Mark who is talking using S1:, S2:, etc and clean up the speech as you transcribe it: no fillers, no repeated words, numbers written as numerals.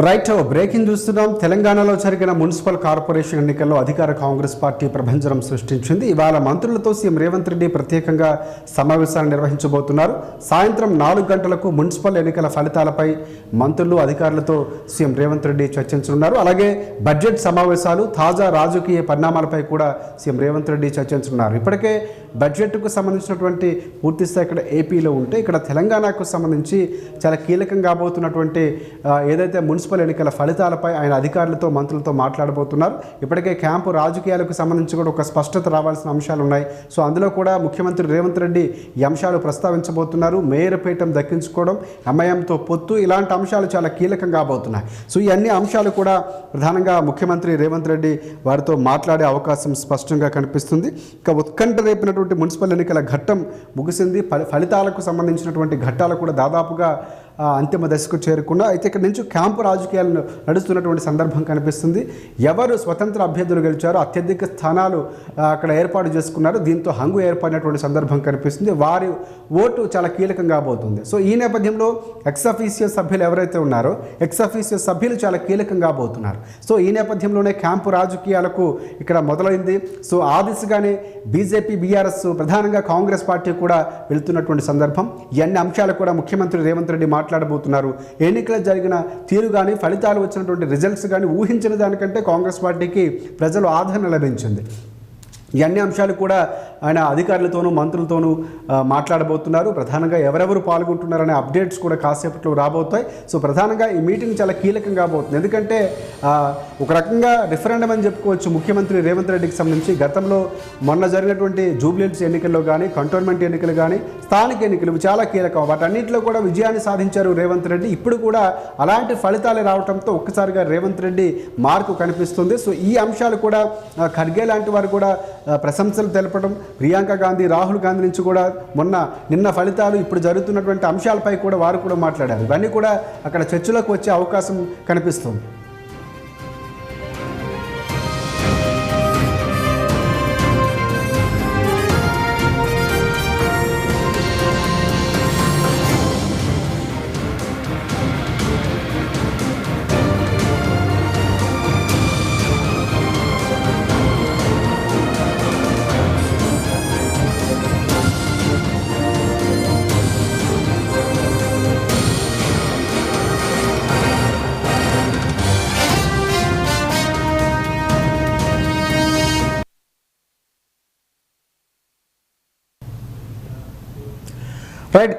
S1: Right breaking చూస్తున్నాం. తెలంగాణలో జరిగిన మున్సిపల్ కార్పొరేషన్ ఎన్నికల్లో అధికార కాంగ్రెస్ పార్టీ ప్రభంజనం సృష్టించింది. ఇవాళ మంత్రులతో సీఎం రేవంత్ రెడ్డి ప్రత్యేకంగా సమావేశాన్ని నిర్వహించబోతున్నారు. సాయంత్రం 4 గంటలకు మున్సిపల్ ఎన్నికల ఫలితాలపై మంత్రులు అధికారులతో సీఎం రేవంత్ రెడ్డి చర్చించనున్నారు. అలాగే బడ్జెట్ సమావేశాలు, తాజా రాజకీయ పరిణామాలపై కూడా సీఎం రేవంత్ రెడ్డి చర్చించనున్నారు. ఇప్పటికే బడ్జెట్కు సంబంధించినటువంటి పూర్తిస్థాయి ఇక్కడ ఏపీలో ఉంటే, ఇక్కడ తెలంగాణకు సంబంధించి చాలా కీలకంగా కాబోతున్నటువంటి ఏదైతే మున్సిపల్ ఎన్నికల ఫలితాలపై ఆయన అధికారులతో మంత్రులతో మాట్లాడబోతున్నారు. ఇప్పటికే క్యాంపు రాజకీయాలకు సంబంధించి కూడా ఒక స్పష్టత రావాల్సిన అంశాలు ఉన్నాయి. సో అందులో కూడా ముఖ్యమంత్రి రేవంత్ రెడ్డి ఈ అంశాలు ప్రస్తావించబోతున్నారు. మేయర్ పీఠం దక్కించుకోవడం, ఎంఐఎంతో పొత్తు, ఇలాంటి అంశాలు చాలా కీలకంగా కాబోతున్నాయి. సో ఈ అన్ని అంశాలు కూడా ప్రధానంగా ముఖ్యమంత్రి రేవంత్ రెడ్డి వారితో మాట్లాడే అవకాశం స్పష్టంగా కనిపిస్తుంది. ఇక ఉత్కంఠ రేపినటువంటి మున్సిపల్ ఎన్నికల ఘట్టం ముగిసింది. ఫలితాలకు సంబంధించినటువంటి ఘట్టాలు కూడా దాదాపుగా అంతిమ దశకు చేరుకున్నా. అయితే ఇక్కడ నుంచి క్యాంపు రాజకీయాలు నడుస్తున్నటువంటి సందర్భం కనిపిస్తుంది. ఎవరు స్వతంత్ర అభ్యర్థులు గెలిచారో అత్యధిక స్థానాలు అక్కడ ఏర్పాటు చేసుకున్నారు. దీంతో హంగు ఏర్పడినటువంటి సందర్భం కనిపిస్తుంది. వారి ఓటు చాలా కీలకంగా కాబోతుంది. సో ఈ నేపథ్యంలో ఎక్స్-అఫీషియో సభ్యులు ఎవరైతే ఉన్నారో ఎక్స్-అఫీషియో సభ్యులు చాలా కీలకంగా కాబోతున్నారు. సో ఈ నేపథ్యంలోనే క్యాంపు రాజకీయాలకు ఇక్కడ మొదలైంది. సో ఆ దిశగానే బీజేపీ, బీఆర్ఎస్, ప్రధానంగా కాంగ్రెస్ పార్టీ కూడా వెళ్తున్నటువంటి సందర్భం. ఈ అన్ని అంశాలు కూడా ముఖ్యమంత్రి రేవంత్ రెడ్డి మాట్లాడబోతున్నారు. ఎన్నికలు జరిగిన తీరు కానీ, ఫలితాలు వచ్చినటువంటి రిజల్ట్స్ కానీ ఊహించిన దానికంటే కాంగ్రెస్ పార్టీకి ప్రజలు ఆదరణ లభించింది. ఈ అన్ని అంశాలు కూడా ఆయన అధికారులతోనూ మంత్రులతోనూ మాట్లాడబోతున్నారు. ప్రధానంగా ఎవరెవరు పాల్గొంటున్నారనే అప్డేట్స్ కూడా కాసేపట్లో రాబోతాయి. సో ప్రధానంగా ఈ మీటింగ్ చాలా కీలకంగా కాబోతుంది. ఎందుకంటే ఒక రకంగా రిఫరెండం అని చెప్పుకోవచ్చు ముఖ్యమంత్రి రేవంత్ రెడ్డికి సంబంధించి. గతంలో మొన్న జరిగినటువంటి జూబ్లీహిల్స్ ఎన్నికల్లో కానీ, కంటోన్మెంట్ ఎన్నికలు కానీ, స్థానిక ఎన్నికలు చాలా కీలకం. వాటన్నింటిలో కూడా విజయాన్ని సాధించారు రేవంత్ రెడ్డి. ఇప్పుడు కూడా అలాంటి ఫలితాలు రావడంతో ఒక్కసారిగా రేవంత్ రెడ్డి మార్కు కనిపిస్తుంది. సో ఈ అంశాలు కూడా ఖర్గే లాంటి వారు కూడా ప్రశంసలు తెలపడం, ప్రియాంక గాంధీ, రాహుల్ గాంధీ నుంచి కూడా నిన్న ఫలితాలు, ఇప్పుడు జరుగుతున్నటువంటి అంశాలపై కూడా వారు కూడా మాట్లాడారు. ఇవన్నీ కూడా అక్కడ చర్చలోకి వచ్చే అవకాశం కనిపిస్తుంది. రైట్.